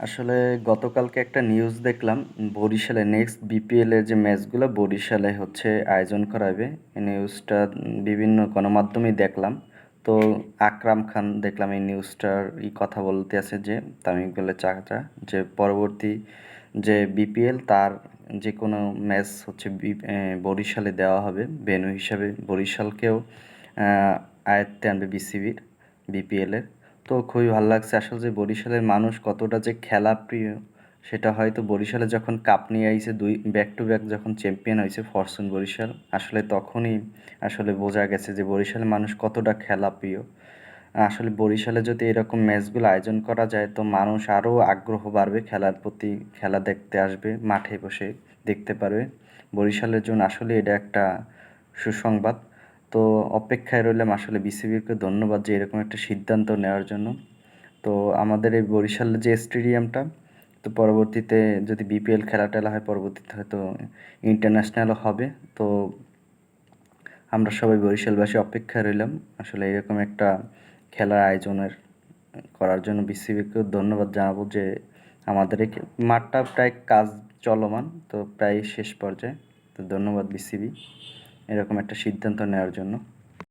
আসলে গতকালকে একটা নিউজ দেখলাম বরিশালে নেক্সট বিপিএল এর যে ম্যাচগুলো বরিশালে হচ্ছে আয়োজন করাবে। এই নিউজটা বিভিন্ন গণমাধ্যমেই দেখলাম। তো আকরাম খান দেখলাম এই নিউজটার কথা বলতে আছে যে তামিম ইকবালের চাচা, যে পরবর্তী যে বিপিএল তার যে কোনো ম্যাচ হচ্ছে বরিশালে দেওয়া হবে, ভেন্যু হিসাবে বরিশালকেও আয়ত্তে আনবে বিসিবির বিপিএলের। তো খুবই ভালো লাগছে আসলে যে বরিশালের মানুষ কতটা যে খেলা প্রিয়, সেটা হয়তো বরিশালে যখন কাপ নিয়ে আইছে দুই ব্যাক টু ব্যাক, যখন চ্যাম্পিয়ন হয়েছে ফরচুন বরিশাল, আসলে তখনই আসলে বোঝা গেছে যে বরিশালের মানুষ কতটা খেলা প্রিয়। আসলে বরিশালে যদি এরকম ম্যাচগুলো আয়োজন করা যায় তো মানুষ আরও আগ্রহ বাড়বে খেলার প্রতি, খেলা দেখতে আসবে, মাঠে বসে দেখতে পারবে। বরিশালের জন্য আসলে এটা একটা সুসংবাদ। তো অপেক্ষায় রইলাম আসলে বিসিবিকে ধন্যবাদ যে এরকম একটা সিদ্ধান্ত নেওয়ার জন্য। তো আমাদের এই বরিশালের যে স্টেডিয়ামটা, তো পরবর্তীতে যদি বিপিএল খেলা টেলা হয় পরবর্তীতে হয়তো ইন্টারন্যাশনালও হবে। তো আমরা সবাই বরিশালবাসী অপেক্ষায় রইলাম আসলে এরকম একটা খেলার আয়োজনের করার জন্য। বিসিবিকেও ধন্যবাদ জানাবো যে আমাদের এই মাঠটা প্রায় কাজ চলমান, তো প্রায় শেষ পর্যায়ে। তো ধন্যবাদ বিসিবি এরকম একটা সিদ্ধান্ত নেওয়ার জন্য।